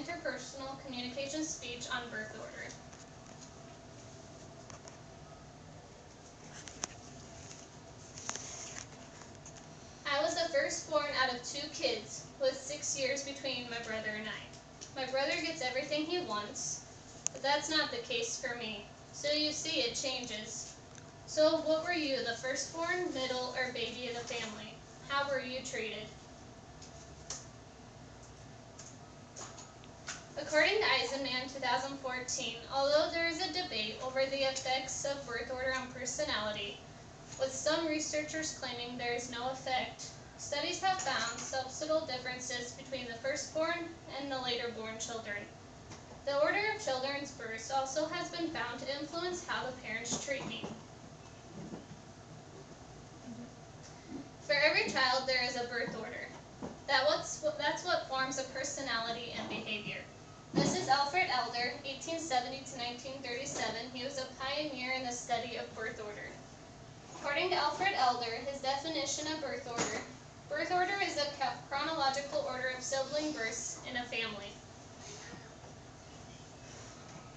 interpersonal communication speech on birth order. I was the firstborn out of 2 kids, with 6 years between my brother and I. My brother gets everything he wants, but that's not the case for me. So you see, it changes. So what were you, the firstborn, middle, or baby of the family? How were you treated? According to Eisenman 2014, although there is a debate over the effects of birth order on personality, with some researchers claiming there is no effect, studies have found subtle differences between the firstborn and the later-born children. The order of children's births also has been found to influence how the parents treat me. For every child, there is a birth order. That's what forms a personality and behavior. This is Alfred Elder, 1870 to 1937. He was a pioneer in the study of birth order. According to Alfred Elder, his definition of birth order is a chronological order of sibling births in a family.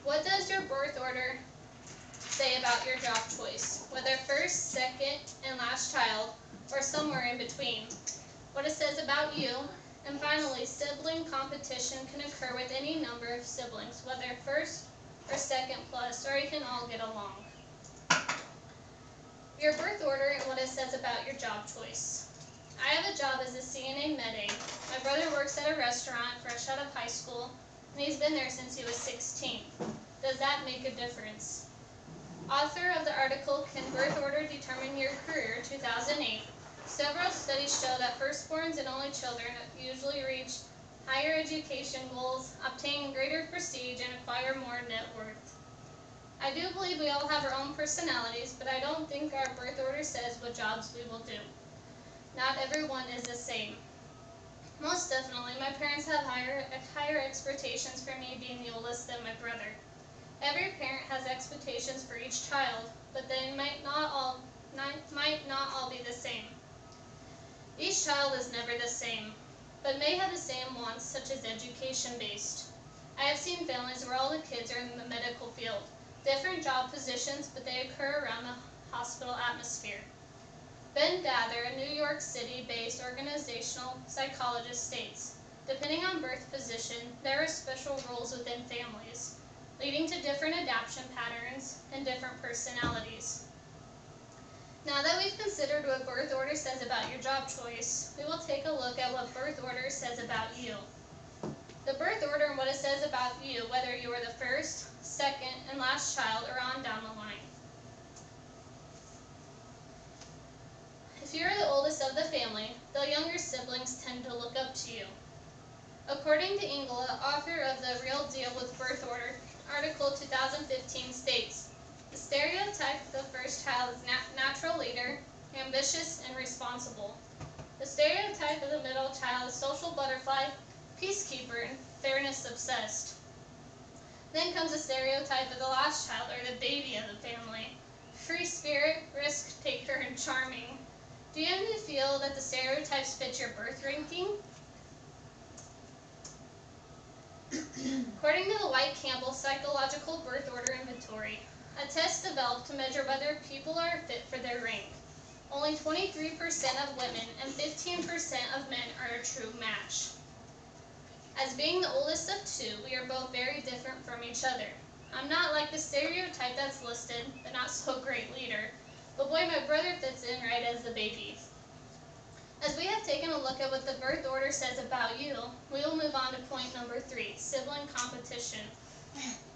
What does your birth order say about your job choice, whether first, second, and last child, or somewhere in between? What it says about you, and finally, sibling competition can occur with any number of siblings, whether first or second plus, or you can all get along. Your birth order and what it says about your job choice. I have a job as a CNA Med Aide. My brother works at a restaurant fresh out of high school, and he's been there since he was 16. Does that make a difference? Author of the article, Can Birth Order Determine Your Career, 2008. Several studies show that firstborns and only children usually reach higher education goals, obtain greater prestige, and acquire more net worth. I do believe we all have our own personalities, but I don't think our birth order says what jobs we will do. Not everyone is the same. Most definitely, my parents have higher expectations for me being the oldest than my brother. Every parent has expectations for each child, but they might not all be the same. Each child is never the same, but may have the same wants, such as education-based. I have seen families where all the kids are in the medical field, different job positions, but they occur around the hospital atmosphere. Ben Gather, a New York City-based organizational psychologist, states, depending on birth position, there are special roles within families, leading to different adaptation patterns and different personalities. Now that we've considered what birth order says about your job choice, we will take a look at what birth order says about you. The birth order and what it says about you, whether you are the first, second, and last child, or on down the line. If you are the oldest of the family, the younger siblings tend to look up to you. According to Ingela, author of The Real Deal with Birth Order, article 2015 states, the stereotype of the first child is natural leader, ambitious, and responsible. The stereotype of the middle child is social butterfly, peacekeeper, and fairness obsessed. Then comes the stereotype of the last child, or the baby of the family, free spirit, risk taker, and charming. Do you ever feel that the stereotypes fit your birth ranking? According to the White-Campbell Psychological Birth Order Inventory, a test developed to measure whether people are fit for their rank. Only 23% of women and 15% of men are a true match. As being the oldest of 2, we are both very different from each other. I'm not like the stereotype that's listed, the not-so-great leader, but boy, my brother fits in right as the baby. As we have taken a look at what the birth order says about you, we will move on to point number 3, sibling competition.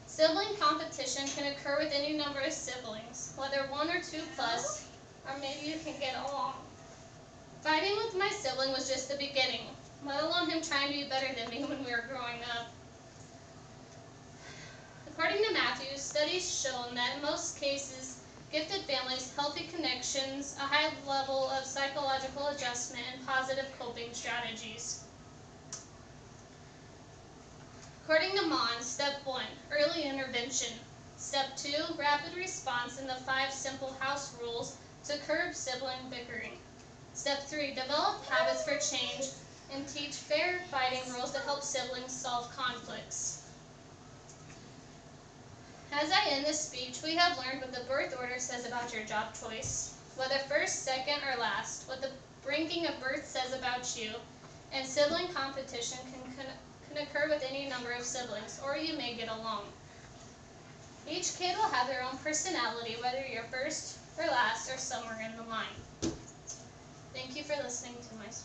Sibling competition can occur with any number of siblings, whether 1 or 2 plus, or maybe you can get along. Fighting with my sibling was just the beginning, let alone him trying to be better than me when we were growing up. According to Matthews, studies shown that in most cases, gifted families, healthy connections, a high level of psychological adjustment, and positive coping strategies. According to Mon, Step 1, Early Intervention. Step 2, Rapid Response and the 5 Simple House Rules to curb sibling bickering. Step 3, Develop habits for change and teach fair fighting rules to help siblings solve conflicts. As I end this speech, we have learned what the birth order says about your job choice, whether first, second, or last, what the ranking of birth says about you, and sibling competition can occur with any number of siblings, or you may get along. Each kid will have their own personality, whether you're first or last or somewhere in the line. Thank you for listening to my speech.